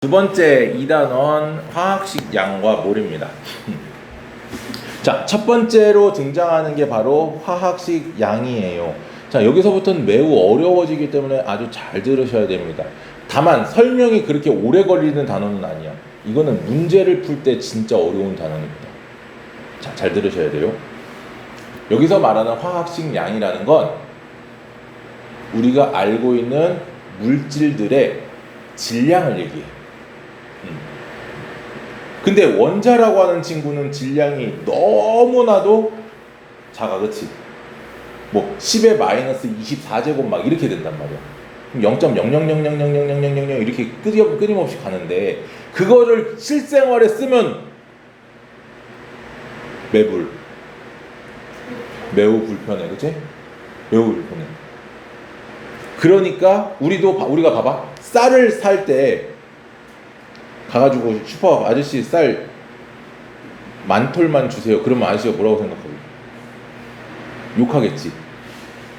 두 번째 2단원 화학식 양과 몰입니다. 자, 첫 번째로 등장하는 게 바로 화학식 양이에요. 자, 여기서부터는 매우 어려워지기 때문에 아주 잘 들으셔야 됩니다. 다만 설명이 그렇게 오래 걸리는 단어는 아니야. 이거는 문제를 풀 때 진짜 어려운 단어입니다. 자, 잘 들으셔야 돼요. 여기서 말하는 화학식 양이라는 건 우리가 알고 있는 물질들의 질량을 얘기해. 근데 원자라고 하는 친구는 질량이 너무나도 작아, 그치? 뭐 10의 마이너스 24제곱 막 이렇게 된단 말이야. 0.0000000000 이렇게 끊임없이 가는데 그거를 실생활에 쓰면 매우 불편해, 그치? 매우 불편해. 그러니까 우리가 봐봐, 쌀을 살 때 가가지고 슈퍼 아저씨 쌀 만톨만 주세요. 그러면 아저씨가 뭐라고 생각하고? 욕하겠지.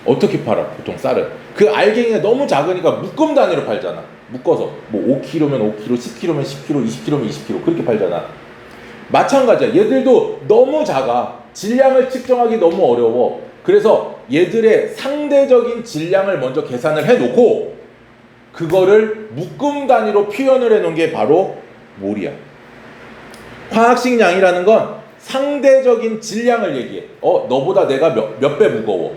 어떻게 팔아 보통 쌀은? 그 알갱이가 너무 작으니까 묶음 단위로 팔잖아. 묶어서 뭐 5kg면 5kg, 10kg면 10kg, 20kg면 20kg 그렇게 팔잖아. 마찬가지야. 얘들도 너무 작아. 질량을 측정하기 너무 어려워. 그래서 얘들의 상대적인 질량을 먼저 계산을 해놓고 그거를 묶음 단위로 표현을 해놓은 게 바로 몰이야. 화학식 양이라는 건 상대적인 질량을 얘기해. 너보다 내가 몇 배 무거워.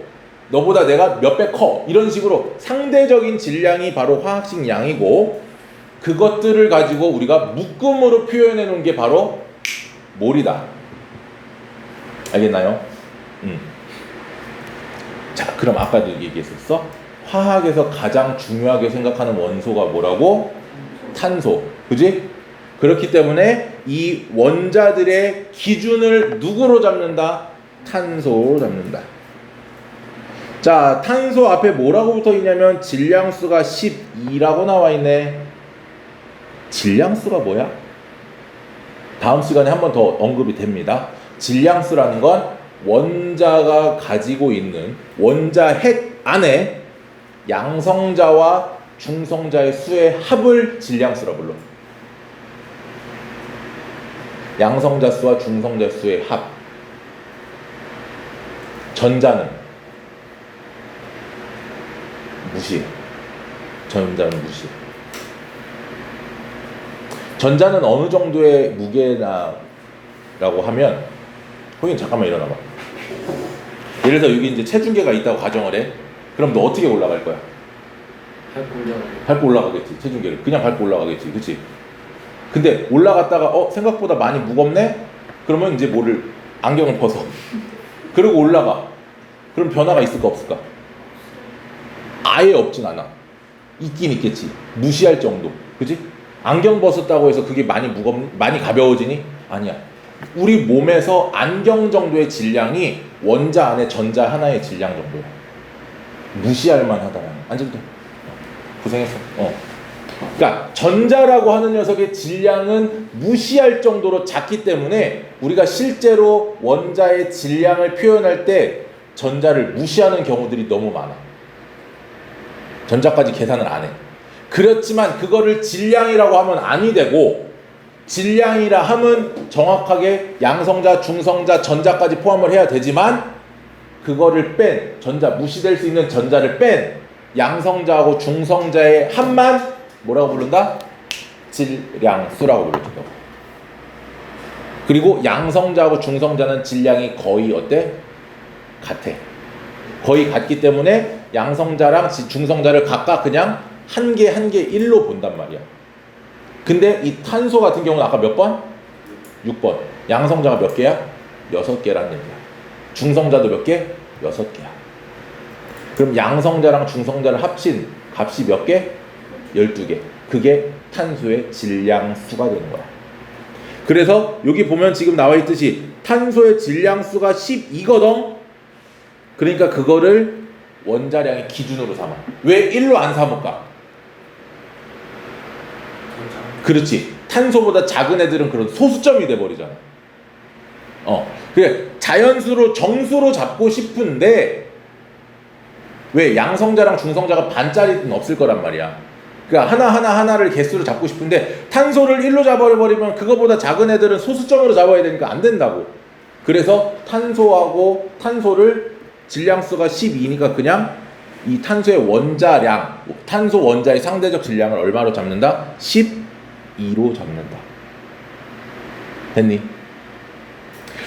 너보다 내가 몇 배 커. 이런 식으로 상대적인 질량이 바로 화학식 양이고 그것들을 가지고 우리가 묶음으로 표현해 놓은 게 바로 몰이다. 알겠나요? 자, 그럼 아까도 얘기했었어. 화학에서 가장 중요하게 생각하는 원소가 뭐라고? 탄소. 그지? 그렇기 때문에 이 원자들의 기준을 누구로 잡는다? 탄소로 잡는다. 자, 탄소 앞에 뭐라고 붙어 있냐면 질량수가 12라고 나와 있네. 질량수가 뭐야? 다음 시간에 한 번 더 언급이 됩니다. 질량수라는 건 원자가 가지고 있는 원자 핵 안에 양성자와 중성자의 수의 합을 질량수라 불러. 양성자 수와 중성자 수의 합. 전자는 무시. 전자는 무시. 전자는 어느 정도의 무게나라고 하면, 호인 잠깐만 일어나봐. 예를 들어 여기 이제 체중계가 있다고 가정을 해. 그럼 너 어떻게 올라갈 거야? 밟고 올라가겠지. 체중계를 그냥 밟고 올라가겠지. 그치? 근데 올라갔다가 생각보다 많이 무겁네? 그러면 이제 안경을 벗어. 그리고 올라가. 그럼 변화가 있을까 없을까? 아예 없진 않아. 있긴 있겠지. 무시할 정도. 그치? 안경 벗었다고 해서 그게 많이 가벼워지니? 아니야. 우리 몸에서 안경 정도의 질량이 원자 안에 전자 하나의 질량 정도야. 무시할 만하다. 앉아도 돼. 고생했어. 그러니까 전자라고 하는 녀석의 질량은 무시할 정도로 작기 때문에 우리가 실제로 원자의 질량을 표현할 때 전자를 무시하는 경우들이 너무 많아. 전자까지 계산을 안 해. 그렇지만 그거를 질량이라고 하면 아니 되고 질량이라 하면 정확하게 양성자, 중성자, 전자까지 포함을 해야 되지만 그거를 뺀 전자, 무시될 수 있는 전자를 뺀 양성자하고 중성자의 합만 뭐라고 부른다? 질량수라고 부르죠. 그리고 양성자하고 중성자는 질량이 거의 어때? 같아. 거의 같기 때문에 양성자랑 중성자를 각각 그냥 한 개 1로 본단 말이야. 근데 이 탄소 같은 경우는 아까 몇 번? 6번. 양성자가 몇 개야? 6개란 얘기야. 중성자도 몇 개? 6개야. 그럼 양성자랑 중성자를 합친 값이 몇 개? 12개. 그게 탄소의 질량수가 되는 거야. 그래서 여기 보면 지금 나와 있듯이 탄소의 질량수가 12거든. 그러니까 그거를 원자량의 기준으로 삼아. 왜 1로 안 삼을까? 그렇지. 탄소보다 작은 애들은 그런 소수점이 돼버리잖아. 그래 자연수로 정수로 잡고 싶은데 왜 양성자랑 중성자가 반짜리는 없을 거란 말이야. 그러니까 하나를 개수로 잡고 싶은데 탄소를 1로 잡아버리면 그거보다 작은 애들은 소수점으로 잡아야 되니까 안 된다고. 그래서 탄소를 질량수가 12니까 그냥 이 탄소의 원자량, 탄소 원자의 상대적 질량을 얼마로 잡는다? 12로 잡는다. 됐니?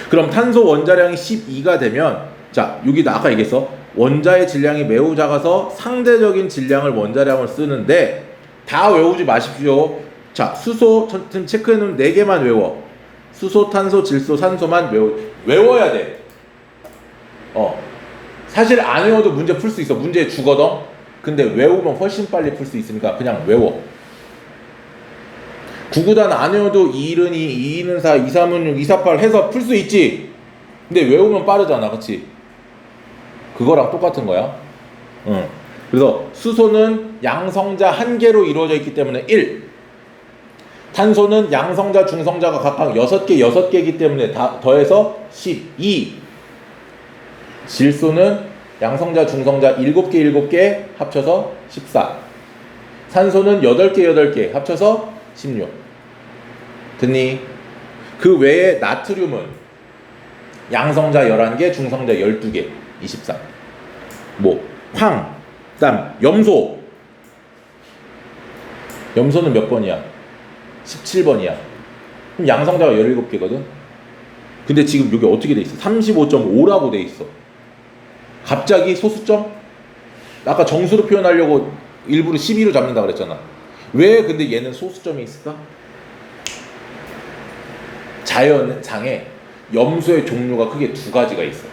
그럼 탄소 원자량이 12가 되면, 자, 여기 나 아까 얘기했어. 원자의 질량이 매우 작아서 상대적인 질량을 원자량을 쓰는데, 다 외우지 마십시오. 자, 수소 지금 체크해 놓은 4개만 외워. 수소, 탄소, 질소, 산소만 외워야 돼. 사실 안 외워도 문제 풀 수 있어. 문제 주거든. 근데 외우면 훨씬 빨리 풀 수 있으니까 그냥 외워. 9구단 안 외워도 2는 2, 2는 4, 2, 3은 6, 2, 4, 8 해서 풀 수 있지. 근데 외우면 빠르잖아. 그치? 그거랑 똑같은 거야. 응. 그래서 수소는 양성자 1개로 이루어져 있기 때문에 1. 탄소는 양성자, 중성자가 각각 6개이기 때문에 다 더해서 12. 질소는 양성자, 중성자 7개 합쳐서 14. 산소는 8개 합쳐서 16. 됐니? 그 외에 나트륨은 양성자 11개, 중성자 12개, 23. 황, 그다음 염소는 몇 번이야? 17번이야. 그럼 양성자가 17개거든. 근데 지금 여기 어떻게 돼 있어? 35.5라고 돼 있어. 갑자기 소수점? 아까 정수로 표현하려고 일부러 12로 잡는다 그랬잖아. 왜 근데 얘는 소수점이 있을까? 자연상에 염소의 종류가 크게 2가지가 있어.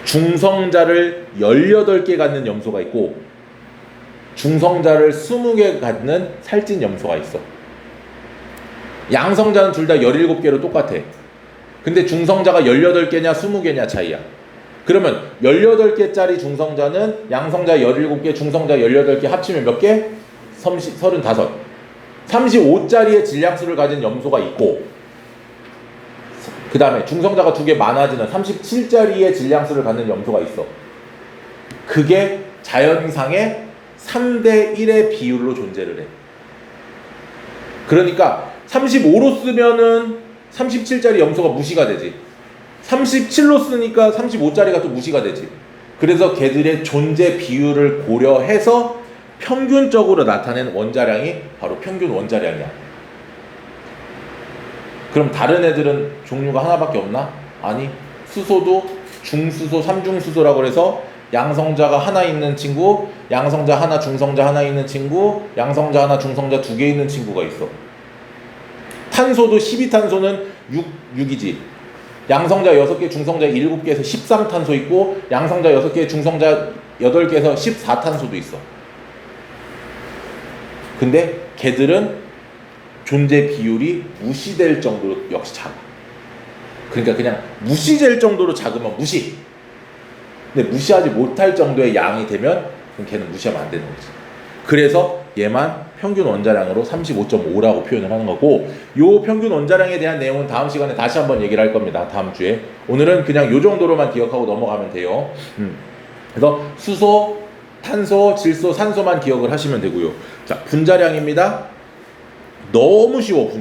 중성자를 18개 갖는 염소가 있고 중성자를 20개 갖는 살찐 염소가 있어. 양성자는 둘 다 17개로 똑같아. 근데 중성자가 18개냐 20개냐 차이야. 그러면 18개짜리 중성자는 양성자 17개, 중성자 18개 합치면 몇 개? 35. 35짜리의 질량수를 가진 염소가 있고 그 다음에 중성자가 2개 많아지는 37짜리의 질량수를 갖는 염소가 있어. 그게 자연상의 3대1의 비율로 존재를 해. 그러니까 35로 쓰면은 37짜리 염소가 무시가 되지. 37로 쓰니까 35짜리가 또 무시가 되지. 그래서 걔들의 존재 비율을 고려해서 평균적으로 나타낸 원자량이 바로 평균 원자량이야. 그럼 다른 애들은 종류가 하나밖에 없나? 아니, 수소도 중수소, 삼중수소라고 해서 양성자가 하나 있는 친구, 양성자 하나, 중성자 하나 있는 친구, 양성자 하나, 중성자 2개 있는 친구가 있어. 탄소도 12탄소는 6이지. 양성자 6개, 중성자 7개에서 13탄소 있고 양성자 6개, 중성자 8개에서 14탄소도 있어. 근데 걔들은 존재 비율이 무시될 정도로 역시 작아. 그러니까 그냥 무시될 정도로 작으면 무시. 근데 무시하지 못할 정도의 양이 되면 그럼 걔는 무시하면 안 되는 거지. 그래서 얘만 평균 원자량으로 35.5라고 표현을 하는 거고, 요 평균 원자량에 대한 내용은 다음 시간에 다시 한번 얘기를 할 겁니다. 다음 주에. 오늘은 그냥 요 정도로만 기억하고 넘어가면 돼요. 그래서 수소, 탄소, 질소, 산소만 기억을 하시면 되고요. 자, 분자량입니다. 너무 쉬워.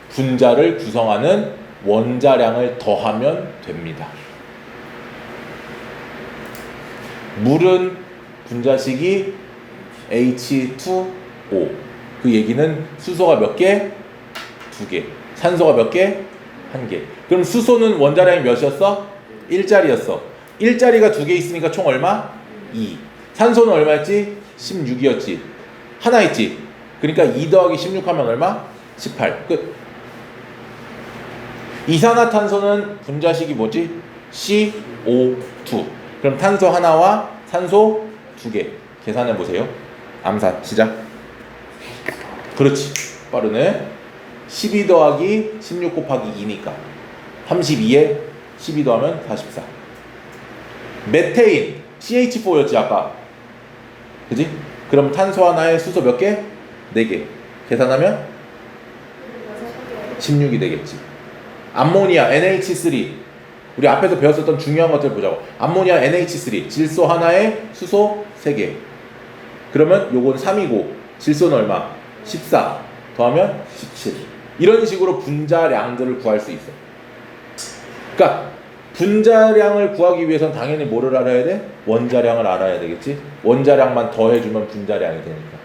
분자를 구성하는 원자량을 더하면 됩니다. 물은 분자식이 H2O. 그 얘기는 수소가 몇 개? 2개. 산소가 몇 개? 1개. 그럼 수소는 원자량이 몇이었어? 1짜리였어. 1짜리가 2개 있으니까 총 얼마? 2. 산소는 얼마였지? 16이었지. 하나 있지. 그러니까 2 더하기 16 하면 얼마? 18. 끝. 이산화탄소는 분자식이 뭐지? CO2. 그럼 탄소 하나와 산소 2개. 계산해 보세요. 암산 시작. 그렇지. 빠르네. 12 더하기 16 곱하기 2니까 32에 12 더하면 44. 메테인 CH4였지 아까. 그지? 그럼 탄소 하나에 수소 몇 개? 4개. 계산하면 16이 되겠지. 암모니아 NH3. 우리 앞에서 배웠었던 중요한 것들 보자고. 암모니아 NH3. 질소 하나에 수소 3개. 그러면 요건 3이고 질소는 얼마? 14 더하면 17. 이런 식으로 분자량들을 구할 수 있어. 그러니까 분자량을 구하기 위해선 당연히 뭐를 알아야 돼? 원자량을 알아야 되겠지? 원자량만 더해주면 분자량이 되니까.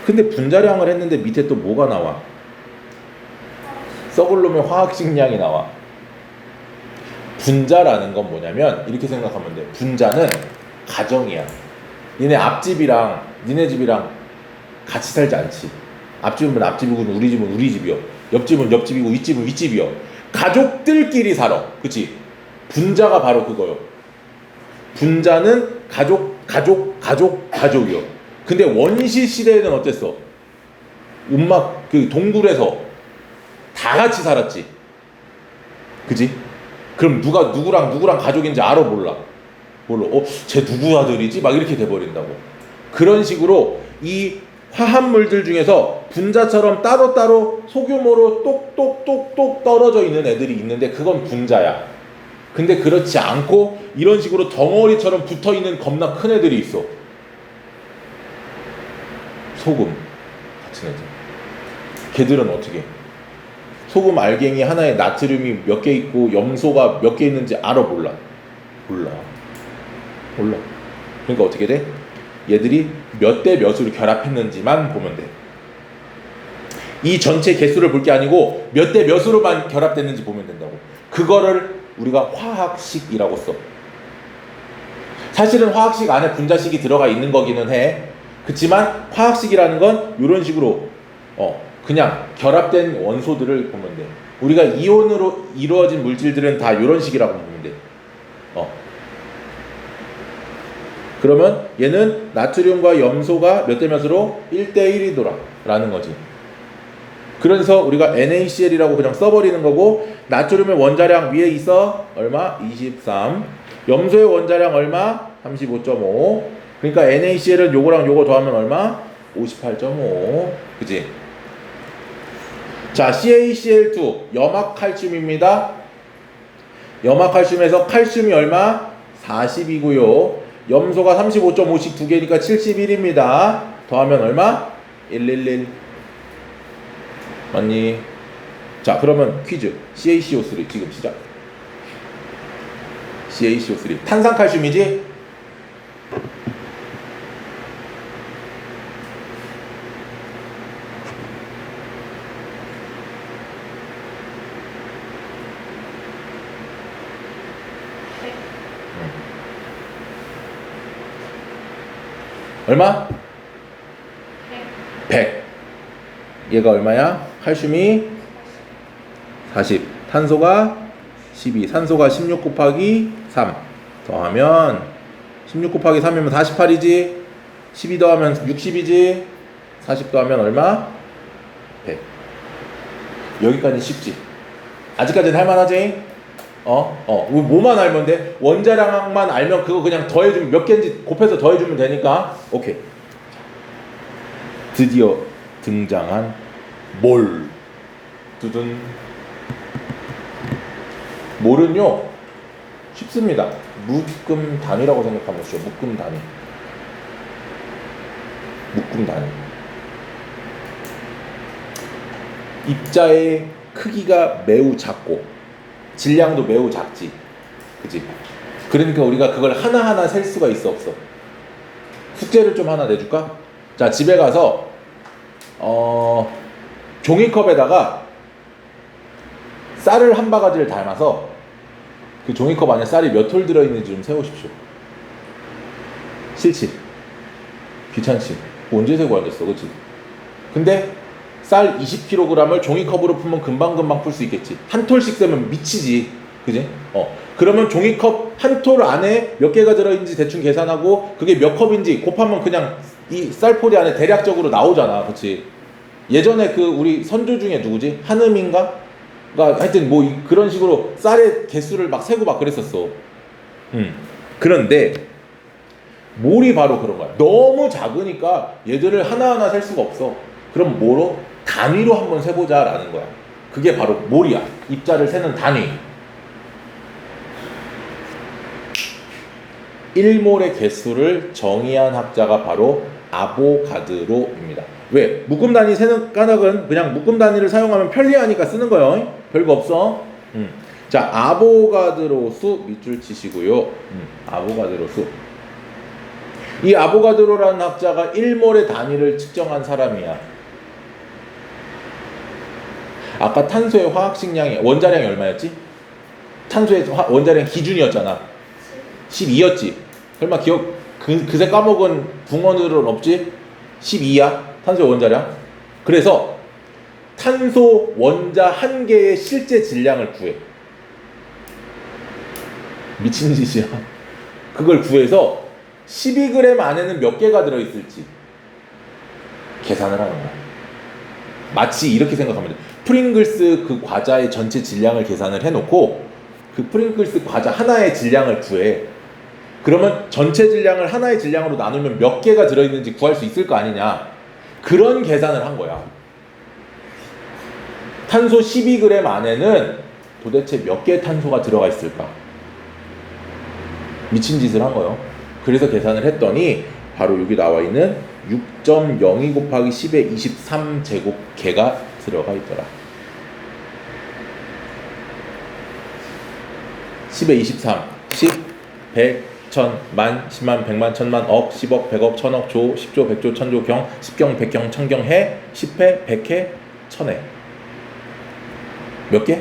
근데 분자량을 했는데 밑에 또 뭐가 나와? 썩을 놈의 화학식량이 나와. 분자라는 건 뭐냐면 이렇게 생각하면 돼. 분자는 가정이야. 니네 앞집이랑 니네 집이랑 같이 살지 않지. 앞집은 앞집이고 우리 집은 우리 집이요. 옆집은 옆집이고 윗집은 윗집이요. 가족들끼리 살아. 그치? 분자가 바로 그거요. 분자는 가족이요. 근데 원시 시대에는 어땠어? 음막 그 동굴에서 다 같이 살았지. 그지? 그럼 누가 누구랑 가족인지 알아 몰라? 몰라. 쟤 누구 아들이지? 막 이렇게 돼버린다고. 그런 식으로 이 화합물들 중에서 분자처럼 따로따로 소규모로 똑똑똑똑 떨어져 있는 애들이 있는데 그건 분자야. 근데 그렇지 않고 이런 식으로 덩어리처럼 붙어있는 겁나 큰 애들이 있어. 소금 같은 애들. 걔들은 어떻게? 소금 알갱이 하나에 나트륨이 몇 개 있고 염소가 몇 개 있는지 알아 몰라? 몰라. 그러니까 어떻게 돼? 얘들이 몇 대 몇으로 결합했는지만 보면 돼. 이 전체 개수를 볼 게 아니고 몇 대 몇으로만 결합됐는지 보면 된다고. 그거를 우리가 화학식이라고 써. 사실은 화학식 안에 분자식이 들어가 있는 거기는 해. 그치만 화학식이라는 건 이런 식으로 그냥 결합된 원소들을 보면 돼. 우리가 이온으로 이루어진 물질들은 다 이런 식이라고 보면 돼. 그러면 얘는 나트륨과 염소가 몇 대 몇으로 1대1이더라 라는 거지. 그래서 우리가 NaCl이라고 그냥 써버리는 거고, 나트륨의 원자량 위에 있어 얼마? 23. 염소의 원자량 얼마? 35.5. 그러니까 NaCl은 요거랑 요거 더하면 얼마? 58.5. 그치? 자, CaCl2 염화칼슘입니다. 염화칼슘에서 칼슘이 얼마? 40이고요. 염소가 35.5씩 두 개니까 71입니다. 더하면 얼마? 111. 맞니? 자, 그러면 퀴즈. CaCO3 지금 시작. CaCO3 탄산칼슘이지? 얼마? 100. 얘가 얼마야? 칼슘이 40. 탄소가 12. 산소가 16 곱하기 3. 더하면 16 곱하기 3이면 48이지. 12 더하면 60이지. 40 더하면 얼마? 100. 여기까지는 쉽지. 아직까지는 할만하지? 뭐만 알면 돼? 원자량만 알면 그거 그냥 더해주면 몇 개인지 곱해서 더해주면 되니까. 오케이. 드디어 등장한 몰. 두둔. 몰은요 쉽습니다. 묶음 단위라고 생각하면 되죠. 묶음 단위. 입자의 크기가 매우 작고 질량도 매우 작지. 그치? 그러니까 우리가 그걸 하나하나 셀 수가 있어 없어? 숙제를 좀 하나 내줄까? 자, 집에 가서 종이컵에다가 쌀을 한 바가지를 담아서 그 종이컵 안에 쌀이 몇 톨 들어있는지 좀 세우십시오. 싫지? 귀찮지? 언제 세고 앉았어, 그치? 근데 쌀 20kg을 종이컵으로 풀면 금방금방 풀 수 있겠지. 한 톨씩 세면 미치지. 그지? 그러면 종이컵 한 톨 안에 몇 개가 들어있는지 대충 계산하고 그게 몇 컵인지 곱하면 그냥 이 쌀포리 안에 대략적으로 나오잖아. 그치? 예전에 그 우리 선조 중에 누구지? 한음인가? 하여튼 뭐 그런 식으로 쌀의 개수를 막 세고 막 그랬었어. 그런데 몰이 바로 그런 거야. 너무 작으니까 얘들을 하나하나 셀 수가 없어. 그럼 뭐로? 단위로 한번 세보자 라는 거야. 그게 바로 몰이야. 입자를 세는 단위. 1몰의 개수를 정의한 학자가 바로 아보가드로입니다. 왜? 묶음 단위 세는 까닭은 그냥 묶음 단위를 사용하면 편리하니까 쓰는 거예요. 별거 없어. 자, 아보가드로 수 밑줄 치시고요. 아보가드로 수. 이 아보가드로라는 학자가 1몰의 단위를 측정한 사람이야. 아까 탄소의 화학식량이 원자량이 얼마였지? 탄소의 원자량 기준이었잖아. 12였지. 설마 그새 까먹은 붕어들은 없지? 12야. 탄소의 원자량. 그래서 탄소 원자 한 개의 실제 질량을 구해. 미친 짓이야. 그걸 구해서 12g 안에는 몇 개가 들어있을지 계산을 하는 거야. 마치 이렇게 생각하면 돼. 프링글스 그 과자의 전체 질량을 계산을 해놓고 그 프링글스 과자 하나의 질량을 구해. 그러면 전체 질량을 하나의 질량으로 나누면 몇 개가 들어있는지 구할 수 있을 거 아니냐. 그런 계산을 한 거야. 탄소 12g 안에는 도대체 몇 개의 탄소가 들어가 있을까? 미친 짓을 한 거예요. 그래서 계산을 했더니 바로 여기 나와 있는 6.02 곱하기 10의 23제곱개가 들어가 있더라. 10의 23, 10, 100, 1000, 만, 10만, 100만, 1000만, 억, 10억, 100억, 1000억, 조, 10조, 100조, 1000조, 경, 10경, 100경, 1000경, 해, 10회, 100회, 1000회. 몇 개?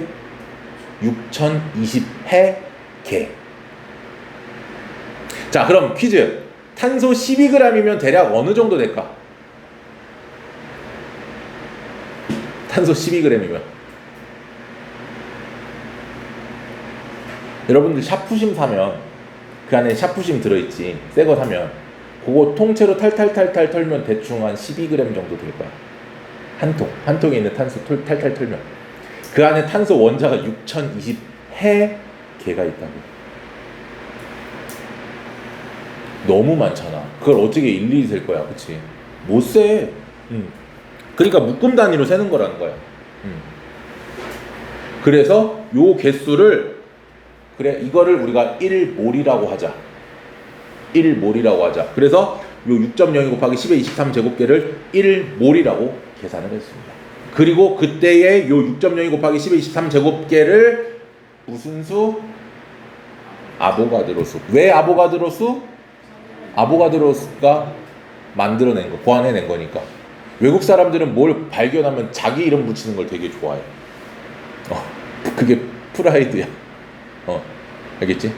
6020회 개. 자, 그럼 퀴즈. 탄소 12g이면 대략 어느 정도 될까? 탄소 12g이면. 여러분들 샤프심 사면 그 안에 샤프심 들어있지. 새 거 사면 그거 통째로 탈탈탈탈 털면 대충 한 12g 정도 될 거야. 한 통에 있는 탄소 탈탈 털면 그 안에 탄소 원자가 6020해 개가 있다고. 너무 많잖아. 그걸 어떻게 일일이 셀 거야, 그치? 못 세. 그러니까 묶음 단위로 세는 거라는 거야. 그래서 요 개수를 그래 이거를 우리가 1몰이라고 하자. 1몰이라고 하자. 그래서 요 6.02 곱하기 10의 23제곱개를 1몰이라고 계산을 했습니다. 그리고 그때의 요 6.02 곱하기 10의 23제곱개를 무슨 수? 아보가드로 수. 왜 아보가드로 수? 아보가드로가 만들어낸 거, 고안해낸 거니까. 외국 사람들은 뭘 발견하면 자기 이름 붙이는 걸 되게 좋아해. 그게 프라이드야. 알겠지?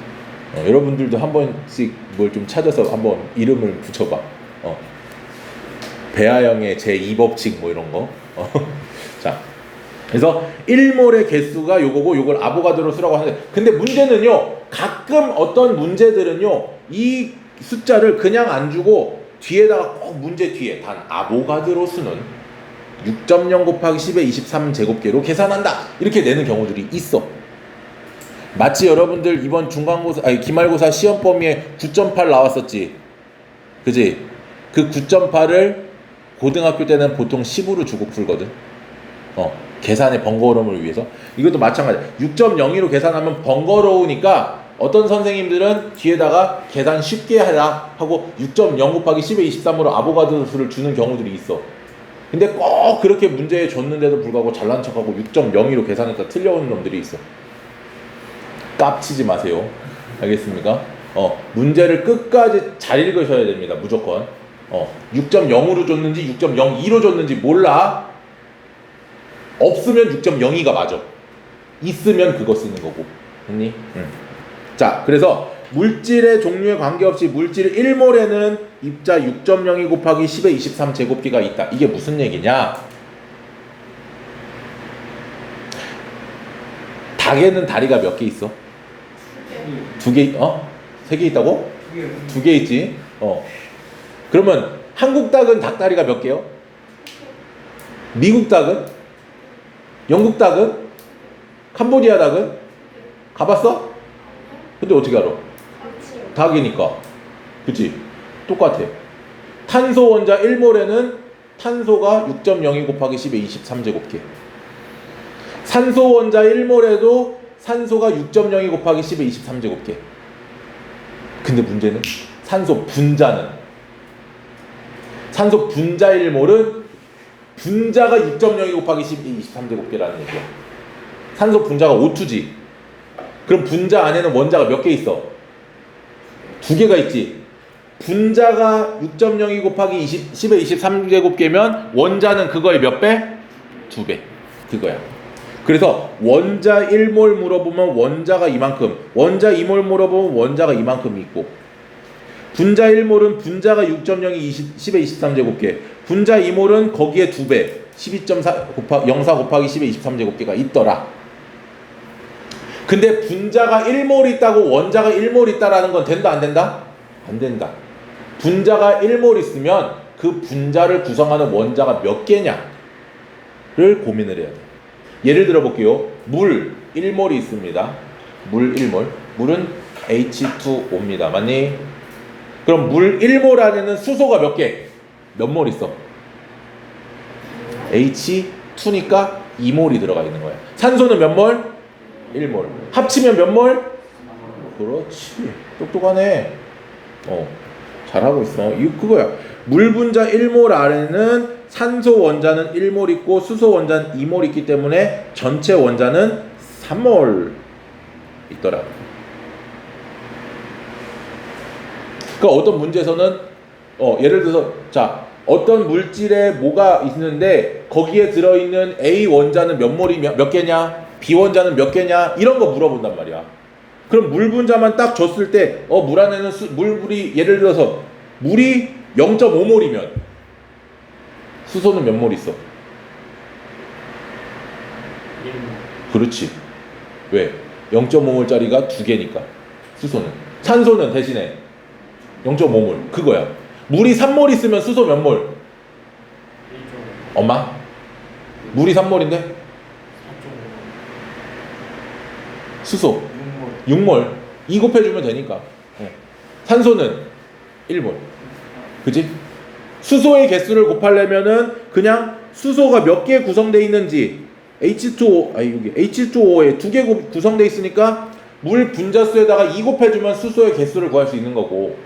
여러분들도 한 번씩 뭘 좀 찾아서 한번 이름을 붙여봐. 배아영의 제2법칙 뭐 이런 거. 자, 그래서 1몰의 개수가 요거고 요걸 아보가드로 수라고 하는데, 근데 문제는요, 가끔 어떤 문제들은요, 이 숫자를 그냥 안 주고 뒤에다가 꼭 문제 뒤에 단 아보가드로 수는 6.0 곱하기 10의 23제곱개로 계산한다 이렇게 내는 경우들이 있어. 마치 여러분들 이번 기말고사 시험 범위에 9.8 나왔었지, 그지? 그 9.8을 고등학교 때는 보통 10으로 주고 풀거든. 계산의 번거로움을 위해서. 이것도 마찬가지야. 6.02로 계산하면 번거로우니까 어떤 선생님들은 뒤에다가 계산 쉽게 하라 하고 6.0 곱하기 10의 23으로 아보가드로 수를 주는 경우들이 있어. 근데 꼭 그렇게 문제에 줬는데도 불구하고 잘난 척하고 6.02로 계산했다 틀려오는 놈들이 있어. 깝치지 마세요. 알겠습니까? 문제를 끝까지 잘 읽으셔야 됩니다. 무조건. 6.0으로 줬는지 6.02로 줬는지 몰라. 없으면 6.02가 맞아. 있으면 그거 쓰는 거고. 됐니? 자, 그래서 물질의 종류에 관계없이 물질 1몰에는 입자 6.02 곱하기 10의 23제곱개가 있다. 이게 무슨 얘기냐? 닭에는 다리가 몇 개 있어? 2개, 3개 있다고? 2개 있지. 그러면 한국 닭은 닭다리가 몇 개요? 미국 닭은? 영국 닭은? 캄보디아 닭은? 가봤어? 근데 어떻게 알아? 닭이니까. 그치? 똑같아. 탄소 원자 1몰에는 탄소가 6.02 곱하기 10의 23제곱개. 산소 원자 1몰에도 산소가 6.02 곱하기 10의 23제곱개. 근데 문제는 산소 분자는 산소 분자 1몰은 분자가 6.02 곱하기 12, 23제곱계라는 얘기야. 산소 분자가 O2지. 그럼 분자 안에는 원자가 몇 개 있어? 2개가 있지. 분자가 6.02 곱하기 10의 23제곱계면 원자는 그거의 몇 배? 2배. 그거야. 그래서 원자 1몰 물어보면 원자가 이만큼, 원자 2몰 물어보면 원자가 이만큼 있고, 분자 1몰은 분자가 6.02 10의 23제곱계, 분자 2몰은 거기에 2배 12.04 곱하기 10의 23제곱계가 있더라. 근데 분자가 1몰 있다고 원자가 1몰 있다라는 건 된다 안 된다? 안 된다. 분자가 1몰 있으면 그 분자를 구성하는 원자가 몇 개냐를 고민을 해야 돼. 예를 들어 볼게요. 물 1몰이 있습니다. 물 1몰. 물은 H2O입니다. 맞니? 그럼 물 1몰 안에는 수소가 몇 개? 몇 몰 있어? H2니까 2몰이 들어가 있는 거야. 산소는 몇 몰? 1몰. 합치면 몇 몰? 그렇지. 똑똑하네. 잘하고 있어. 이거 그거야. 물 분자 1몰 안에는 산소 원자는 1몰 있고 수소 원자는 2몰 있기 때문에 전체 원자는 3몰 있더라. 그러니까 어떤 문제에서는 예를 들어서 자 어떤 물질에 뭐가 있는데 거기에 들어있는 A 원자는 몇 몰이 몇 개냐, B 원자는 몇 개냐 이런 거 물어본단 말이야. 그럼 물 분자만 딱 줬을 때 물 안에는 물이 예를 들어서 물이 0.5몰이면 수소는 몇 몰 있어? 1몰. 그렇지. 왜? 0.5몰짜리가 2개니까 수소는. 산소는 대신에 0.5몰 그거야. 물이 3몰 있으면 수소 몇 몰? 엄마? 물이 3몰인데? 수소 6몰 2 곱해주면 되니까. 산소는 1몰 그치? 수소의 개수를 곱하려면은 그냥 수소가 몇 개 구성되어 있는지 H2O 여기 H2O에 2개 구성되어 있으니까 물 분자수에다가 2 곱해주면 수소의 개수를 구할 수 있는 거고,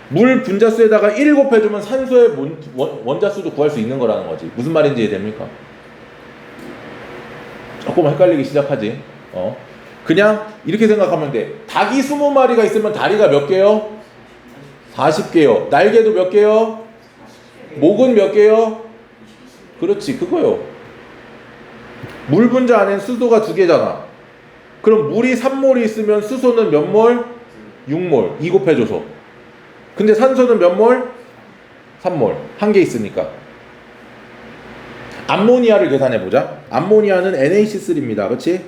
물 분자수에다가 1 곱해주면 산소의 원자수도 구할 수 있는 거라는 거지. 무슨 말인지 이해됩니까? 조금 헷갈리기 시작하지. 그냥 이렇게 생각하면 돼. 닭이 20마리가 있으면 다리가 몇 개요? 40개요. 날개도 몇 개요? 목은 몇 개요? 그렇지, 그거요. 물 분자 안엔 수소가 2개잖아. 그럼 물이 3몰이 있으면 수소는 몇 몰? 6몰. 2 곱해줘서. 근데 산소는 몇 몰? 3몰. 1개 있으니까. 암모니아를 계산해보자. 암모니아는 NH3입니다. 그렇지?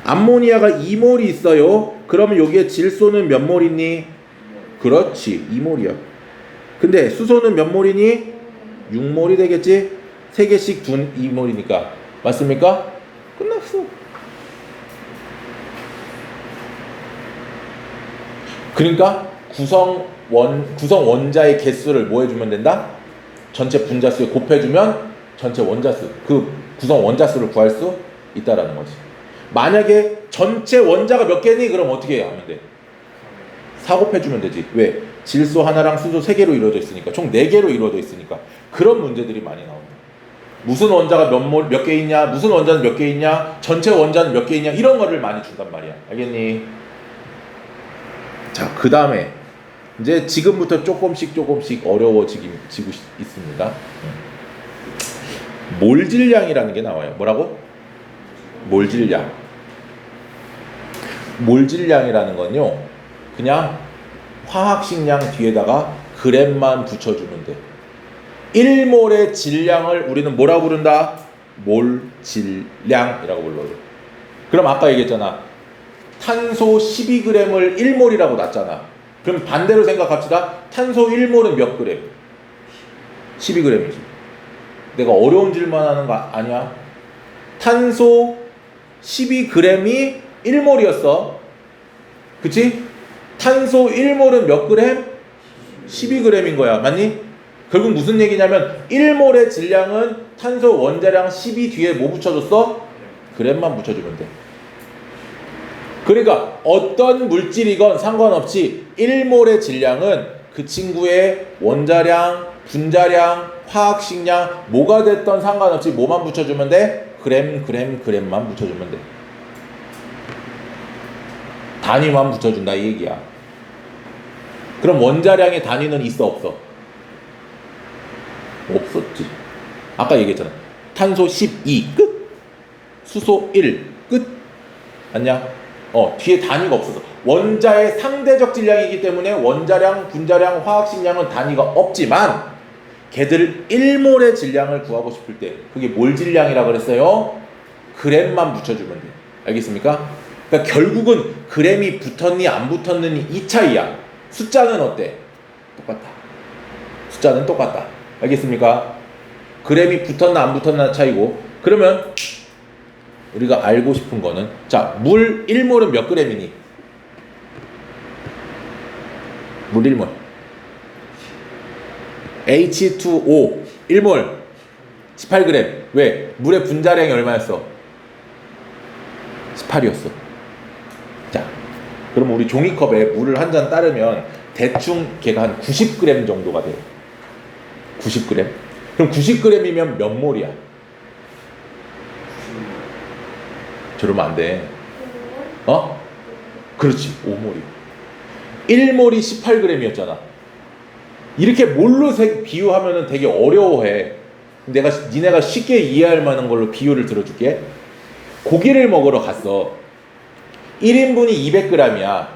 암모니아가 2몰이 있어요. 그러면 여기에 질소는 몇 몰 있니? 그렇지, 2몰이야. 근데 수소는 몇 몰이니? 6몰이 되겠지? 3개씩 2몰이니까. 맞습니까? 끝났어. 그러니까 구성 원자의 개수를 뭐 해주면 된다? 전체 분자수에 곱해주면 전체 원자수, 그 구성 원자수를 구할 수 있다라는 거지. 만약에 전체 원자가 몇 개니? 그럼 어떻게 하면 돼? 4 곱해주면 되지. 왜? 질소 하나랑 수소 3개로 이루어져 있으니까. 총 4개로 이루어져 있으니까. 그런 문제들이 많이 나온다. 무슨 원자가 몇 개 있냐? 무슨 원자는 몇 개 있냐? 전체 원자는 몇 개 있냐? 이런 거를 많이 준단 말이야. 알겠니? 자, 그 다음에 이제 지금부터 조금씩 어려워지고 있습니다. 몰질량이라는 게 나와요. 뭐라고? 몰질량. 몰질량이라는 건요, 그냥 화학식량 뒤에다가 그램만 붙여주면 돼. 1몰의 질량을 우리는 뭐라고 부른다? 몰질량이라고 불러요. 그럼 아까 얘기했잖아. 탄소 12g을 1몰이라고 놨잖아. 그럼 반대로 생각합시다. 탄소 1몰은 몇 그램? 12g이지. 내가 어려운 질문하는 거 아니야? 탄소 12g이 1몰이었어. 그치? 탄소 1몰은 몇 그램? 12g인 거야. 맞니? 결국 무슨 얘기냐면 1몰의 질량은 탄소 원자량 12 뒤에 뭐 붙여줬어? 그램만 붙여주면 돼. 그러니까 어떤 물질이건 상관없이 1몰의 질량은 그 친구의 원자량, 분자량, 화학식량 뭐가 됐던 상관없이 뭐만 붙여주면 돼? 그램만 붙여주면 돼. 단위만 붙여준다 이 얘기야. 그럼 원자량의 단위는 있어 없어? 없었지. 아까 얘기했잖아. 탄소 12 끝. 수소 1 끝. 맞냐? 뒤에 단위가 없어서. 원자의 상대적 질량이기 때문에 원자량, 분자량, 화학식량은 단위가 없지만 걔들 1몰의 질량을 구하고 싶을 때 그게 몰 질량이라고 그랬어요? 그램만 붙여주면 돼. 알겠습니까? 그러니까 결국은 그램이 붙었니 안 붙었느니 이 차이야. 숫자는 어때? 똑같다. 숫자는 똑같다. 알겠습니까? 그램이 붙었나 안 붙었나 차이고. 그러면 우리가 알고 싶은 거는 자, 물 1몰은 몇 그램이니? 물 1몰 H2O 1몰 18g. 왜? 물의 분자량이 얼마였어? 18이었어. 자, 그럼 우리 종이컵에 물을 한 잔 따르면 대충 걔가 한 90g 정도가 돼요. 90g. 그럼 90g이면 몇 몰이야? 저러면 안 돼. 그렇지. 5몰이. 1몰이 18g이었잖아. 이렇게 몰로 비유하면은 되게 어려워해. 니네가 쉽게 이해할 만한 걸로 비유를 들어줄게. 고기를 먹으러 갔어. 1인분이 200g이야.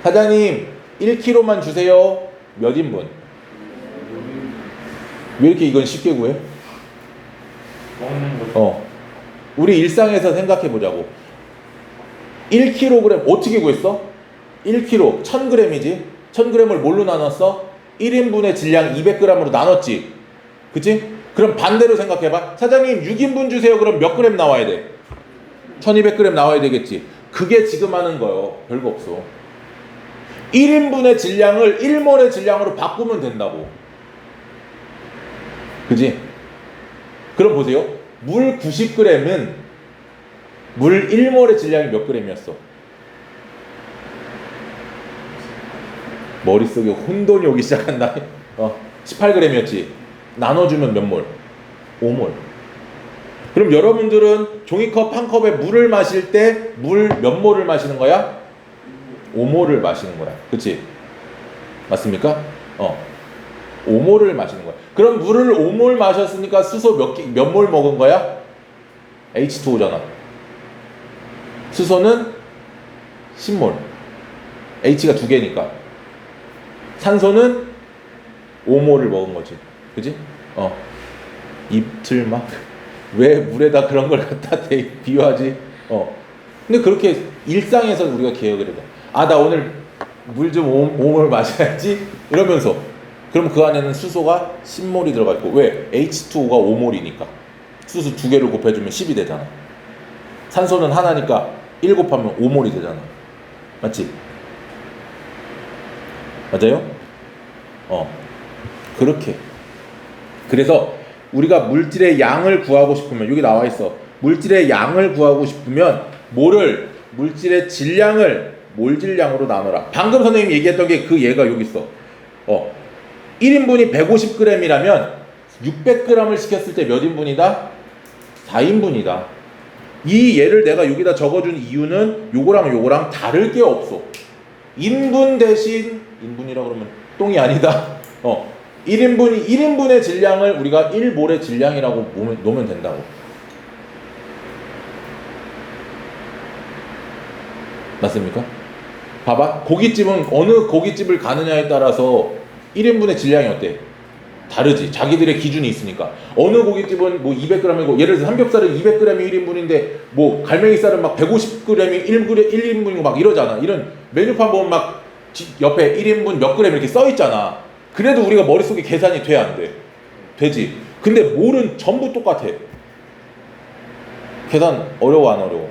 사장님 1kg만 주세요. 몇 인분? 왜 이렇게 이건 쉽게 구해? 먹는 거. 우리 일상에서 생각해 보자고. 1kg 어떻게 구했어? 1kg 1000g이지. 1000g을 뭘로 나눴어? 1인분의 질량 200g으로 나눴지. 그치? 그럼 반대로 생각해봐. 사장님 6인분 주세요. 그럼 몇 그램 나와야 돼? 1200g 나와야 되겠지. 그게 지금 하는 거요. 별거 없어. 1인분의 질량을 1몰의 질량으로 바꾸면 된다고. 그지? 그럼 보세요. 물 90g은 물 1몰의 질량이 몇 g이었어? 머릿속에 혼돈이 오기 시작한다. 18g이었지. 나눠주면 몇 몰? 5몰. 그럼 여러분들은 종이컵 한 컵에 물을 마실 때 물 몇 몰을 마시는 거야? 5몰을 마시는 거야. 그치? 맞습니까? 5몰을 마시는 거야. 그럼 물을 5몰 마셨으니까 수소 몇 몰 먹은 거야? H2O잖아. 수소는 10몰. H가 2개니까. 산소는 5몰을 먹은 거지. 그지? 입틀 막. 왜 물에다 그런 걸 갖다 비유하지? 근데 그렇게 일상에서 우리가 기억을 해야 돼. 나 오늘 물 좀 5몰 마셔야지? 이러면서. 그럼 그 안에는 수소가 10몰이 들어가 있고. 왜? H2O가 5몰이니까. 수소 2개를 곱해주면 10이 되잖아. 산소는 하나니까 1 곱하면 5몰이 되잖아. 맞지? 맞아요? 그렇게. 그래서 우리가 물질의 양을 구하고 싶으면 여기 나와 있어. 물질의 양을 구하고 싶으면 물질의 질량을 몰질량으로 나눠라. 방금 선생님이 얘기했던 게 그 얘가 여기 있어. 1인분이 150g이라면 600g을 시켰을 때 몇 인분이다? 4인분이다. 이 예를 내가 여기다 적어준 이유는 요거랑 다를 게 없어. 인분 대신 인분이라고 그러면 똥이 아니다. 1인분의 질량을 우리가 1몰의 질량이라고 놓으면 된다고. 맞습니까? 봐봐. 고깃집은 어느 고깃집을 가느냐에 따라서 1인분의 질량이 어때? 다르지. 자기들의 기준이 있으니까. 어느 고깃집은 뭐 200g이고, 예를 들어서 삼겹살은 200g이 1인분인데, 뭐 갈매기살은 막 150g이 1인분이고 막 이러잖아. 이런 메뉴판 보면 막 옆에 1인분 몇 그램 이렇게 써 있잖아. 그래도 우리가 머릿속에 계산이 돼, 안 돼? 되지. 근데 몰은 전부 똑같아. 계산 어려워, 안 어려워?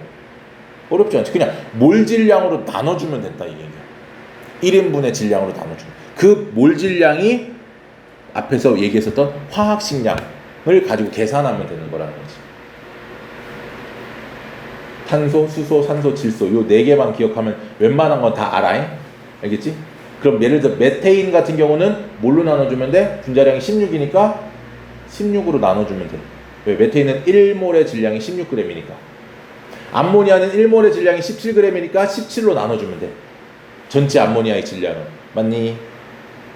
어렵지 않지. 그냥 몰 질량으로 나눠주면 된다, 이 얘기야. 1인분의 질량으로 나눠주면. 그 몰 질량이 앞에서 얘기했었던 화학식량을 가지고 계산하면 되는 거라는 거지. 탄소, 수소, 산소, 질소 요 네 개만 기억하면 웬만한 건 다 알아잉? 알겠지? 그럼 예를 들어 메테인 같은 경우는 뭘로 나눠주면 돼? 분자량이 16이니까 16으로 나눠주면 돼. 왜? 메테인은 1몰의 질량이 16g이니까. 암모니아는 1몰의 질량이 17g이니까 17로 나눠주면 돼. 전체 암모니아의 질량은. 맞니?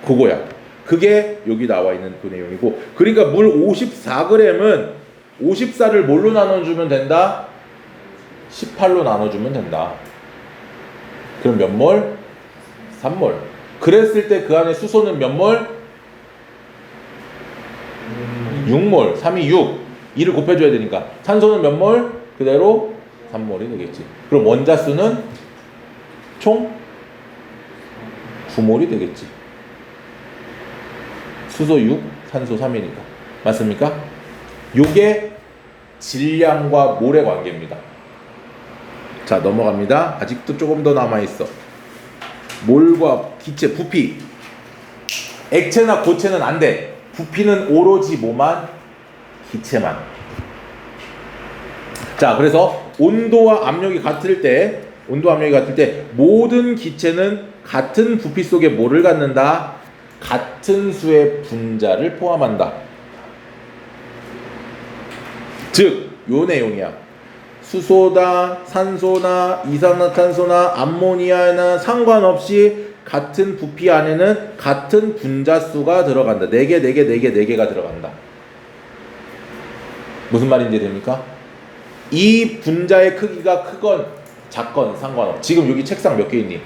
그거야. 그게 여기 나와 있는 그 내용이고, 그러니까 물 54g은 54를 뭘로 나눠주면 된다? 18로 나눠주면 된다. 그럼 몇 몰? 3몰. 그랬을 때 그 안에 수소는 몇 몰? 6몰. 3이 6. 2를 곱해줘야 되니까. 산소는 몇 몰? 그대로 3몰이 되겠지. 그럼 원자수는 총 9몰이 되겠지. 수소 6, 산소 3이니까. 맞습니까? 요게 질량과 몰의 관계입니다. 자, 넘어갑니다. 아직도 조금 더 남아있어. 몰과 기체, 부피. 액체나 고체는 안 돼. 부피는 오로지 뭐만? 기체만. 자, 그래서 온도와 압력이 같을 때, 모든 기체는 같은 부피 속에 뭐를 갖는다? 같은 수의 분자를 포함한다. 즉, 요 내용이야. 수소나 산소나 이산화탄소나 암모니아나 상관없이 같은 부피 안에는 같은 분자수가 들어간다. 4개가 들어간다. 무슨 말인지 됩니까? 이 분자의 크기가 크건 작건 상관없어. 지금 여기 책상 몇 개 있니?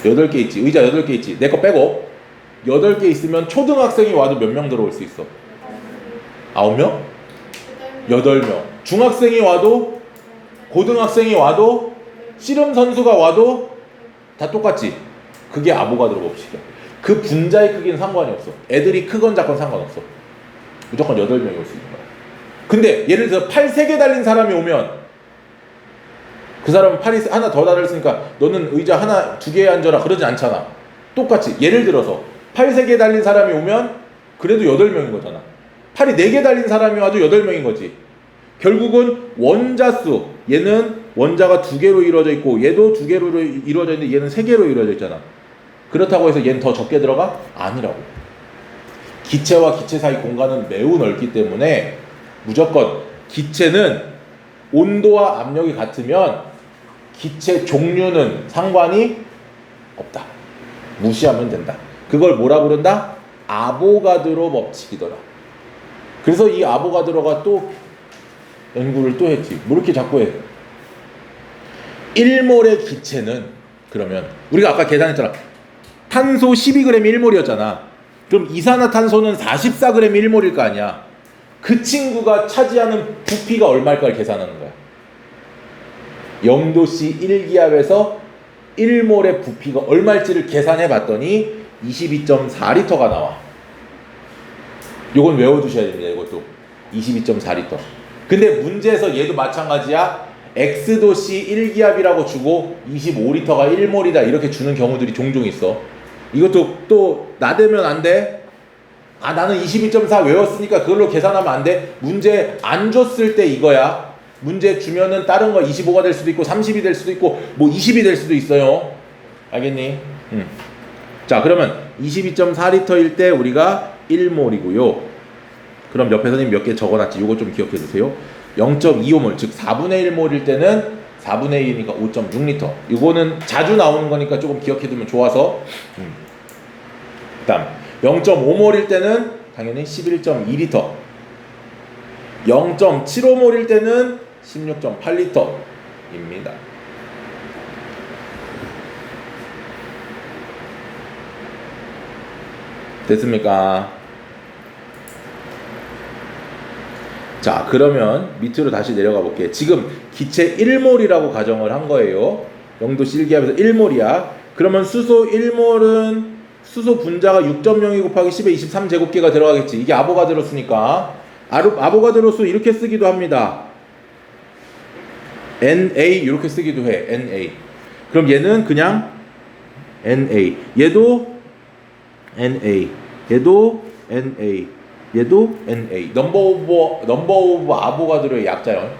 8개 있지. 의자 8개 있지. 내 거 빼고 8개 있으면 초등학생이 와도 몇 명 들어올 수 있어? 9명? 8명. 중학생이 와도, 고등학생이 와도, 씨름 선수가 와도 다 똑같지. 그게 아보가드로 법칙이야. 그 분자의 크기는 상관이 없어. 애들이 크건 작건 상관없어. 무조건 8명이 올 수 있는 거야. 근데 예를 들어 팔 3개 달린 사람이 오면 그 사람은 팔이 하나 더 달렸으니까 너는 의자 하나 2개에 앉아라 그러지 않잖아. 똑같이. 예를 들어서 팔 3개 달린 사람이 오면 그래도 8명인 거잖아. 팔이 4개 달린 사람이 와도 8명인 거지. 결국은 원자수, 얘는 원자가 2개로 이루어져 있고 얘도 2개로 이루어져 있는데 얘는 3개로 이루어져 있잖아. 그렇다고 해서 얘는 더 적게 들어가? 아니라고. 기체와 기체 사이 공간은 매우 넓기 때문에 무조건 기체는 온도와 압력이 같으면 기체 종류는 상관이 없다. 무시하면 된다. 그걸 뭐라 부른다? 아보가드로 법칙이더라. 그래서 이 아보가드로가 또 연구를 또 했지. 뭐 이렇게 자꾸 해? 1몰의 기체는 그러면 우리가 아까 계산했잖아. 탄소 12g이 1몰이었잖아. 그럼 이산화탄소는 44g이 1몰일 거 아니야. 그 친구가 차지하는 부피가 얼마일까를 계산하는 거야. 0도씨 1기압에서 1몰의 부피가 얼마일지를 계산해 봤더니 22.4리터가 나와. 요건 외워두셔야 됩니다. 이것도 22.4리터. 근데 문제에서 얘도 마찬가지야. X도씨 1기압이라고 주고 25리터가 1몰이다 이렇게 주는 경우들이 종종 있어. 이것도 또 나대면 안 돼. 아, 나는 22.4 외웠으니까 그걸로 계산하면 안 돼. 문제 안 줬을 때 이거야. 문제 주면은 다른 거 25가 될 수도 있고 30이 될 수도 있고 뭐 20이 될 수도 있어요. 알겠니? 자, 그러면 22.4리터일 때 우리가 1몰이고요. 그럼 옆에 선생님 몇 개 적어놨지. 이거 좀 기억해 두세요. 0.25몰, 즉 4분의 1몰일 때는 4분의 1이니까 5.6리터. 이거는 자주 나오는 거니까 조금 기억해 두면 좋아서. 다음 0.5몰일 때는 당연히 11.2리터. 0.75몰일 때는 16.8리터입니다. 됐습니까? 자, 그러면 밑으로 다시 내려가 볼게요. 지금 기체 1몰이라고 가정을 한 거예요. 0도씨 1기압에서 1몰이야. 그러면 수소 1몰은 수소 분자가 6.02 곱하기 10의 23제곱계가 들어가겠지. 이게 아보가드로수니까. 아보가드로수 이렇게 쓰기도 합니다. NA 이렇게 쓰기도 해. NA. 그럼 얘는 그냥 NA. 얘도 NA. 얘도 NA. 얘도 NA. 넘버 오브 아보가드로의 약자요.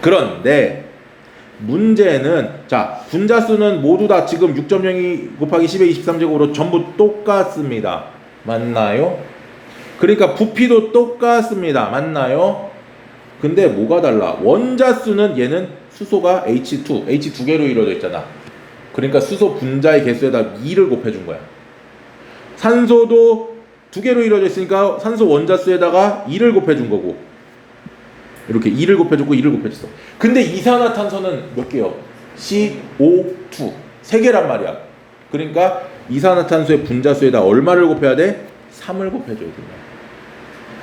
그런데 문제는 자 분자수는 모두 다 지금 6.02 곱하기 10의 23제곱으로 전부 똑같습니다. 맞나요? 그러니까 부피도 똑같습니다. 맞나요? 근데 뭐가 달라? 원자수는 얘는 수소가 H 두 개로 이루어져 있잖아. 그러니까 수소 분자의 개수에다 2를 곱해준 거야. 산소도 두 개로 이루어져 있으니까 산소 원자수에다가 2를 곱해준 거고, 이렇게 2를 곱해줬고 2를 곱해줬어. 근데 이산화탄소는 몇 개요? CO2 세 개란 말이야. 그러니까 이산화탄소의 분자수에다 얼마를 곱해야 돼? 3을 곱해줘야 된다.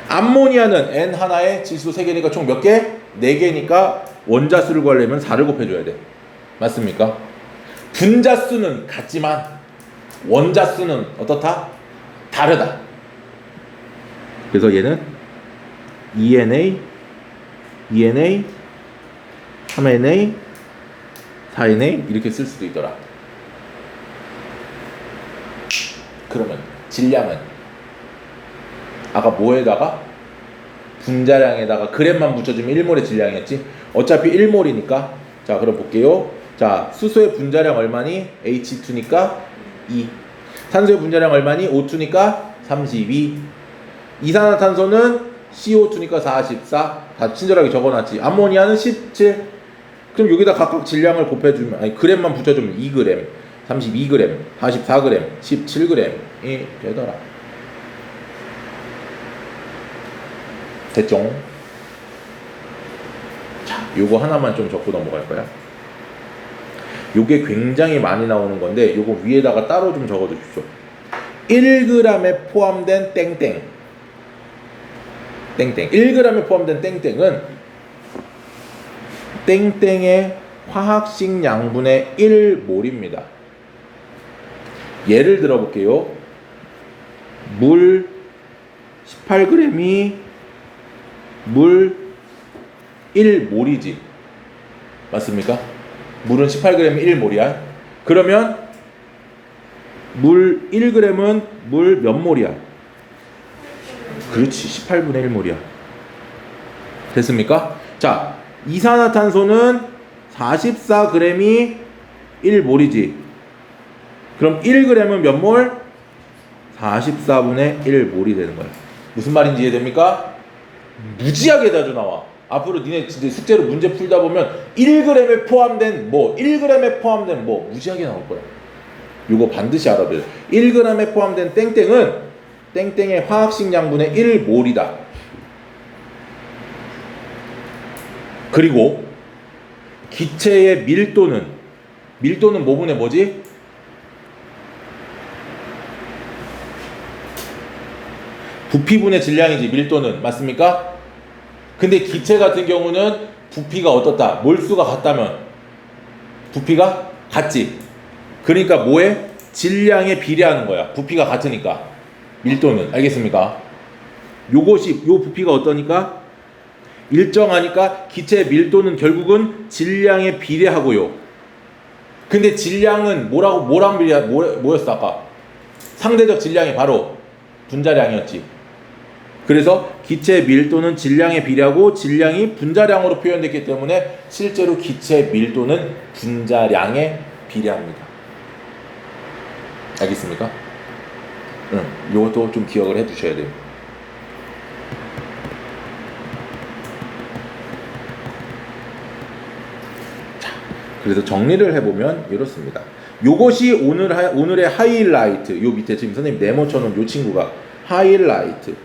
암모니아는 N 하나에 질소 3개니까 총 몇 개? 4개니까 원자수를 구하려면 4를 곱해줘야 돼. 맞습니까? 분자수는 같지만 원자수는 어떻다? 다르다. 그래서 얘는 ENA, 3NA, 4NA 이렇게 쓸 수도 있더라. 그러면 질량은 아까 뭐에다가? 분자량에다가 그램만 붙여주면 1몰의 질량이었지? 어차피 1몰이니까 자 그럼 볼게요. 자 수소의 분자량 얼마니? H2니까 2. 산소의 분자량 얼마니? O2니까 32. 이산화탄소는 CO2니까 44. 다 친절하게 적어놨지. 암모니아는 17. 그럼 여기다 각각 질량을 곱해주면, 아니 그램만 붙여주면 2g, 32g, 44g, 17g이 되더라. 됐죠? 자, 요거 하나만 좀 적고 넘어갈 거야. 요게 굉장히 많이 나오는 건데 요거 위에다가 따로 좀 적어 주십시오. 1g에 포함된 땡땡 1g에 포함된 땡땡은 땡땡의 화학식 양분의 1몰입니다. 예를 들어 볼게요. 물 18g이 물 1몰이지. 맞습니까? 물은 18g이 1몰이야. 그러면 물 1g은 물 몇 몰이야? 그렇지, 18분의 1몰이야. 됐습니까? 자, 이산화탄소는 44g이 1몰이지. 그럼 1g은 몇 몰? 44분의 1몰이 되는 거야. 무슨 말인지 이해됩니까? 무지하게 자주 나와. 앞으로 니네 진짜 숙제로 문제 풀다 보면 1g에 포함된 뭐, 1g에 포함된 뭐 무지하게 나올 거야. 이거 반드시 알아둬야 돼. 1g에 포함된 땡땡은 땡땡의 화학식 양분의 1몰이다. 그리고 기체의 밀도는 뭐분의 뭐지? 부피분의 질량이지. 밀도는 맞습니까? 근데 기체 같은 경우는 부피가 어떻다? 몰수가 같다면 부피가 같지. 그러니까 뭐에? 질량에 비례하는 거야. 부피가 같으니까. 밀도는. 알겠습니까? 요것이 요 부피가 어떠니까? 일정하니까 기체의 밀도는 결국은 질량에 비례하고요. 근데 질량은 뭐랑 뭐였어 아까? 상대적 질량이 바로 분자량이었지. 그래서 기체의 밀도는 질량에 비례하고 질량이 분자량으로 표현됐기 때문에 실제로 기체의 밀도는 분자량에 비례합니다. 알겠습니까? 이것도 좀 기억을 해 두셔야 돼요. 자, 그래서 정리를 해보면 이렇습니다. 요것이 오늘의 하이라이트. 요 밑에 지금 선생님 네모 쳐놓은 요 친구가 하이라이트.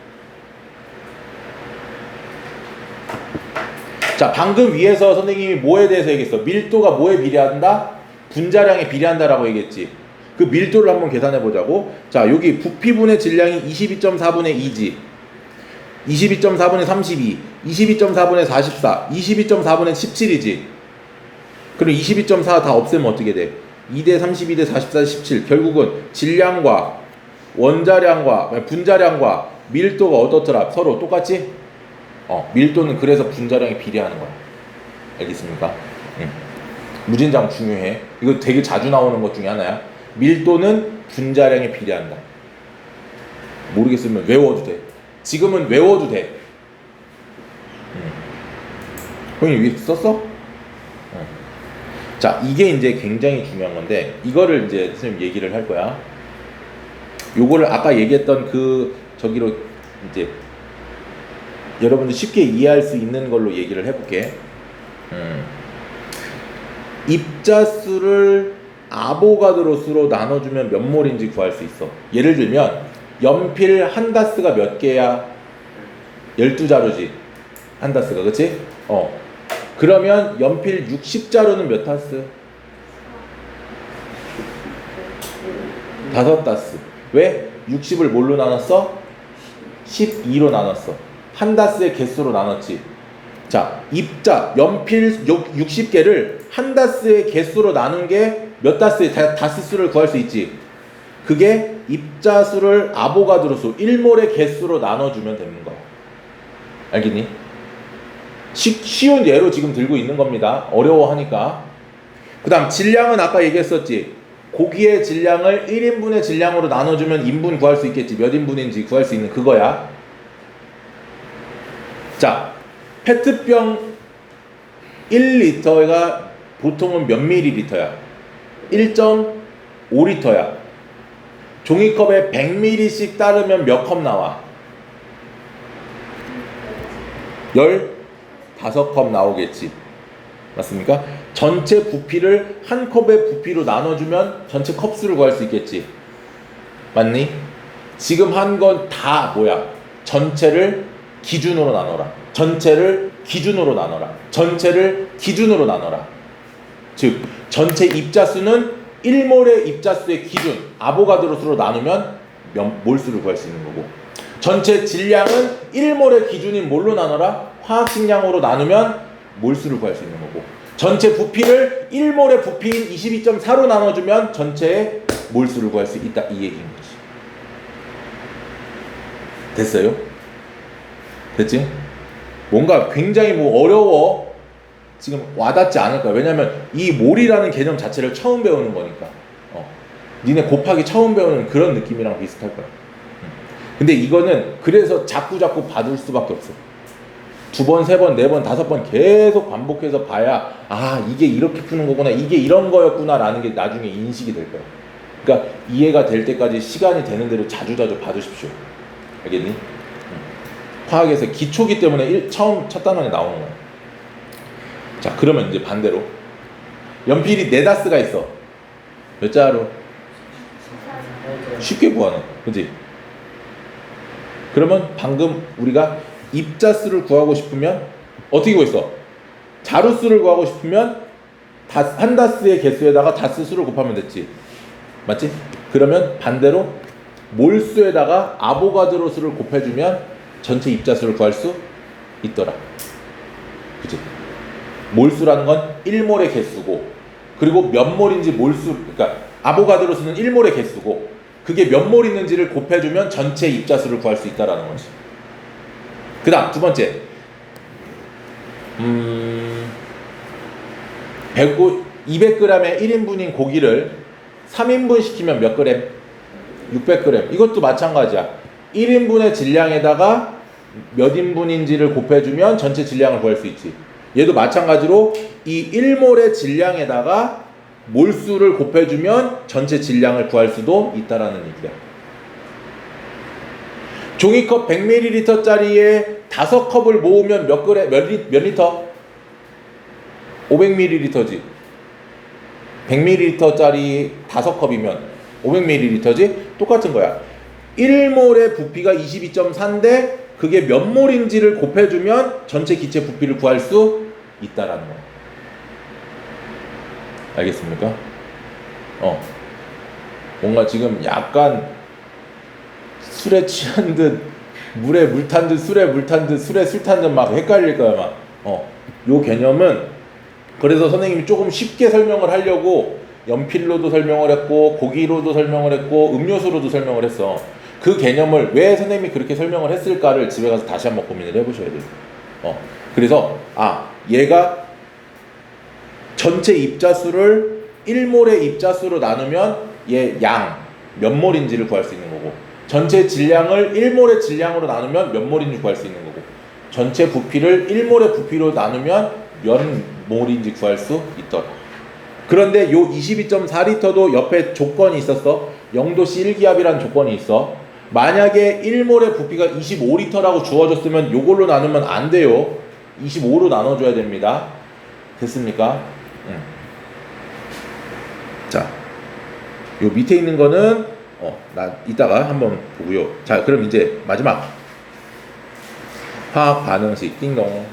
자, 방금 위에서 선생님이 뭐에 대해서 얘기했어? 밀도가 뭐에 비례한다? 분자량에 비례한다라고 얘기했지. 그 밀도를 한번 계산해 보자고. 자, 여기 부피분의 질량이 22.4분의 2지. 22.4분의 32, 22.4분의 44, 22.4분의 17이지. 그럼 22.4 다 없애면 어떻게 돼? 2대 32대 44대 17. 결국은 질량과 원자량과 분자량과 밀도가 어떻더라? 서로 똑같지? 밀도는 그래서 분자량에 비례하는 거야. 알겠습니까? 무진장 중요해. 이거 되게 자주 나오는 것 중에 하나야. 밀도는 분자량에 비례한다. 모르겠으면 외워도 돼. 지금은 외워도 돼. 형님 위에 썼어? 자, 이게 이제 굉장히 중요한 건데 이거를 이제 선생님 얘기를 할 거야. 요거를 아까 얘기했던 그 저기로 이제 여러분들 쉽게 이해할 수 있는 걸로 얘기를 해볼게. 입자수를 아보가드로 수로 나눠주면 몇 몰인지 구할 수 있어. 예를 들면 연필 한 다스가 몇 개야? 12자루지 한 다스가, 그치? 그러면 연필 60자루는 몇 다스? 5다스. 왜? 60을 뭘로 나눴어? 12로 나눴어. 한 다스의 개수로 나눴지. 자, 입자, 연필 60개를 한 다스의 개수로 나눈 게 몇 다스의 다스 수를 구할 수 있지. 그게 입자수를 아보가드로 수, 1몰의 개수로 나눠주면 되는 거야. 알겠니? 쉬운 예로 지금 들고 있는 겁니다. 어려워하니까. 그 다음 질량은 아까 얘기했었지. 고기의 질량을 1인분의 질량으로 나눠주면 인분 구할 수 있겠지. 몇 인분인지 구할 수 있는 그거야. 자, 페트병 1리터가 보통은 몇 밀리리터야? 1.5리터야. 종이컵에 100ml씩 따르면 몇 컵 나와? 15컵 나오겠지. 맞습니까? 전체 부피를 한 컵의 부피로 나눠주면 전체 컵수를 구할 수 있겠지. 맞니? 지금 한 건 다 뭐야? 전체를 기준으로 나눠라. 전체를 기준으로 나눠라. 전체를 기준으로 나눠라. 즉 전체 입자수는 1몰의 입자수의 기준 아보가드로 수로 나누면 몰수를 구할 수 있는 거고, 전체 질량은 1몰의 기준인 뭘로 나눠라? 화학식량으로 나누면 몰수를 구할 수 있는 거고, 전체 부피를 1몰의 부피인 22.4로 나눠주면 전체의 몰수를 구할 수 있다, 이 얘기인 거지. 됐어요? 됐지? 뭔가 굉장히 어려워. 지금 와닿지 않을 거야. 왜냐면 이 몰이라는 개념 자체를 처음 배우는 거니까. 니네 곱하기 처음 배우는 그런 느낌이랑 비슷할 거야. 근데 이거는 그래서 자꾸 받을 수밖에 없어. 2번, 3번, 4번, 5번 계속 반복해서 봐야 이게 이렇게 푸는 거구나, 이게 이런 거였구나 라는 게 나중에 인식이 될 거야. 그러니까 이해가 될 때까지 시간이 되는 대로 자주 봐주십시오. 알겠니? 화학에서 기초기 때문에 처음 첫 단원에 나오는 거야. 자, 그러면 이제 반대로 연필이 4다스가 있어. 몇 자루? 쉽게 구하는, 그치? 그러면 방금 우리가 입자수를 구하고 싶으면 어떻게 구했어? 자루수를 구하고 싶으면 한 다스의 개수에다가 다스 수를 곱하면 됐지. 맞지? 그러면 반대로 몰수에다가 아보가드로 수를 곱해주면 전체 입자수를 구할 수 있더라. 그치? 몰수라는 건 1몰의 개수고, 그리고 몇 몰인지 몰수, 그러니까 아보가드로 수는 1몰의 개수고, 그게 몇 몰 있는지를 곱해주면 전체 입자수를 구할 수 있다라는 거지. 그 다음 두 번째, 200g의 1인분인 고기를 3인분 시키면 몇 그램? 600g. 이것도 마찬가지야. 1인분의 질량에다가 몇 인분인지를 곱해주면 전체 질량을 구할 수 있지. 얘도 마찬가지로 이 1몰의 질량에다가 몰수를 곱해주면 전체 질량을 구할 수도 있다라는 얘기야. 종이컵 100ml짜리에 5컵을 모으면 몇 리터? 500ml지. 100ml짜리 5컵이면 500ml지? 똑같은 거야. 1몰의 부피가 22.4인데 그게 몇 몰인지를 곱해주면 전체 기체 부피를 구할 수 있다라는 거야. 알겠습니까? 뭔가 지금 약간 술에 취한 듯, 물에 물 탄 듯, 술에 물 탄 듯, 술에 술 탄 듯 막 헷갈릴 거야, 막. 요 개념은 그래서 선생님이 조금 쉽게 설명을 하려고 연필로도 설명을 했고, 고기로도 설명을 했고, 음료수로도 설명을 했어. 그 개념을 왜 선생님이 그렇게 설명을 했을까를 집에 가서 다시 한번 고민을 해보셔야 돼요. 그래서 얘가 전체 입자수를 1몰의 입자수로 나누면 얘 양 몇 몰인지를 구할 수 있는 거고, 전체 질량을 1몰의 질량으로 나누면 몇 몰인지 구할 수 있는 거고, 전체 부피를 1몰의 부피로 나누면 몇 몰인지 구할 수 있더라. 그런데 요 22.4리터도 옆에 조건이 있었어. 0도씨 1기압이라는 조건이 있어. 만약에 1몰의 부피가 25리터라고 주어졌으면 요걸로 나누면 안 돼요. 25로 나눠줘야 됩니다. 됐습니까? 자, 요 밑에 있는 거는 나 이따가 한번 보고요. 자, 그럼 이제 마지막 화학 반응식 띵동.